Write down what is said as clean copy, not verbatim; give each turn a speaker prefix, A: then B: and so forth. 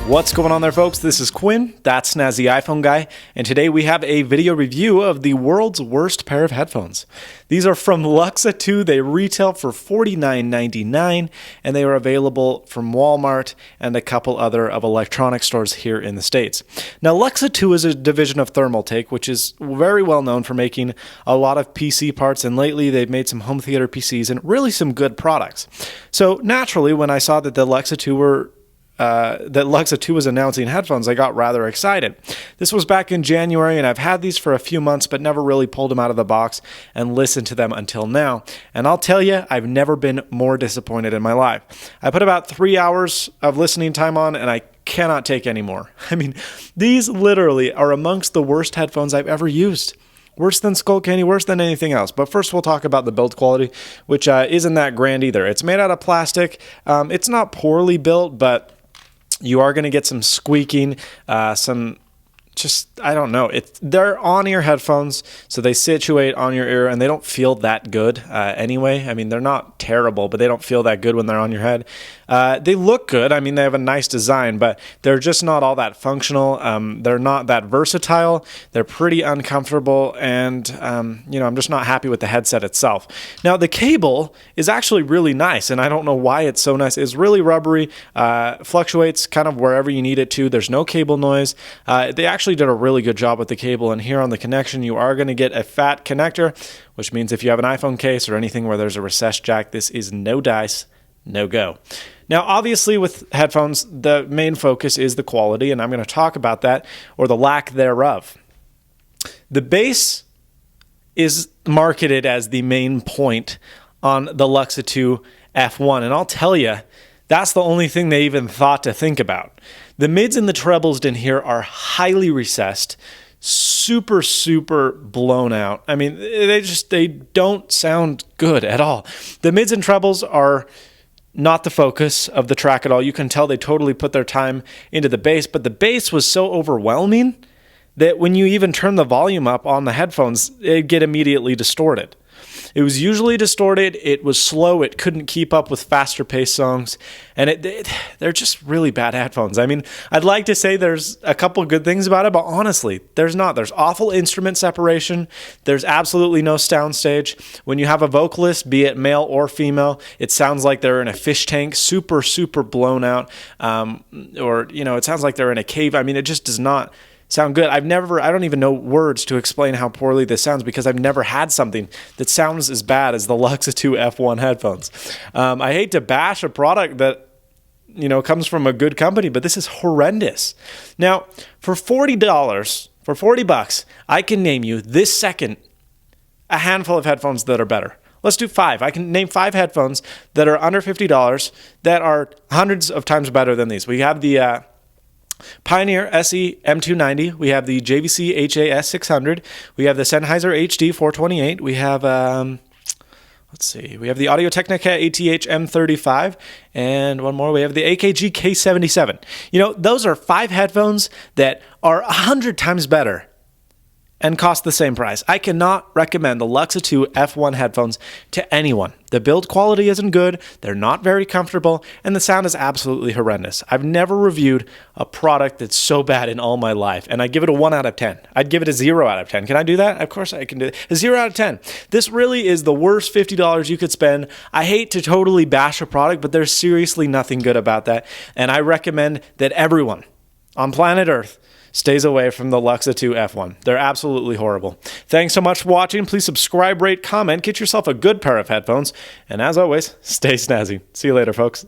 A: What's going on there, folks? This is Quinn, that's Snazzy iPhone Guy, and today we have a video review of the world's worst pair of headphones. These are from Luxa2. They retail for $49.99, and they are available from Walmart and a couple other of electronic stores here in the States. Now, Luxa2 is a division of Thermaltake, which is very well known for making a lot of PC parts, and lately they've made some home theater PCs and really some good products. So naturally, when I saw that Luxa2 was announcing headphones, I got rather excited. This was back in January, and I've had these for a few months, but never really pulled them out of the box and listened to them until now. And I'll tell you, I've never been more disappointed in my life. I put about 3 hours of listening time on, and I cannot take any more. I mean, these literally are amongst the worst headphones I've ever used. Worse than Skull Candy, worse than anything else. But first we'll talk about the build quality, which isn't that grand either. It's made out of plastic. It's not poorly built, but you are going to get some squeaking, I don't know. They're on-ear headphones, so they situate on your ear, and they don't feel that good anyway. I mean, they're not terrible, but they don't feel that good when they're on your head. They look good. I mean, they have a nice design, but they're just not all that functional. They're not that versatile. They're pretty uncomfortable, and I'm just not happy with the headset itself. Now, the cable is actually really nice, and I don't know why it's so nice. It's really rubbery, fluctuates kind of wherever you need it to. There's no cable noise. They actually did a really good job with the cable, and here on the connection you are going to get a fat connector, which means if you have an iPhone case or anything where there's a recessed jack, this is no dice, no go. Now obviously with headphones the main focus is the quality, and I'm going to talk about that, or the lack thereof. The bass is marketed as the main point on the Luxa2 F1, and I'll tell you, that's the only thing they even thought to think about. The mids and the trebles in here are highly recessed, super, super blown out. I mean, they don't sound good at all. The mids and trebles are not the focus of the track at all. You can tell they totally put their time into the bass, but the bass was so overwhelming that when you even turn the volume up on the headphones, it'd get immediately distorted. It was usually distorted, it was slow, it couldn't keep up with faster paced songs, and they're just really bad headphones. I mean, I'd like to say there's a couple good things about it, but honestly, there's not. There's awful instrument separation, there's absolutely no soundstage. When you have a vocalist, be it male or female, it sounds like they're in a fish tank, super, super blown out, it sounds like they're in a cave. I mean, it just does not sound good. I don't even know words to explain how poorly this sounds, because I've never had something that sounds as bad as the Luxa2 F1 headphones. I hate to bash a product that comes from a good company, but this is horrendous. Now, for $40, I can name you this second a handful of headphones that are better. Let's do 5. I can name 5 headphones that are under $50 that are hundreds of times better than these. We have the Pioneer SE M290, we have the JVC HAS 600, we have the Sennheiser HD 428, we have we have the Audio-Technica ATH M35, and one more, we have the AKG K77. Those are 5 headphones that are 100 times better and cost the same price. I cannot recommend the Luxa2 F1 headphones to anyone. The build quality isn't good, they're not very comfortable, and the sound is absolutely horrendous. I've never reviewed a product that's so bad in all my life, and I give it a 1 out of 10. I'd give it a 0 out of 10. Can I do that? Of course I can do it. A 0 out of 10. This really is the worst $50 you could spend. I hate to totally bash a product, but there's seriously nothing good about that, and I recommend that everyone on planet Earth stays away from the Luxa2 F1. They're absolutely horrible. Thanks so much for watching. Please subscribe, rate, comment, get yourself a good pair of headphones, and as always, stay snazzy. See you later, folks.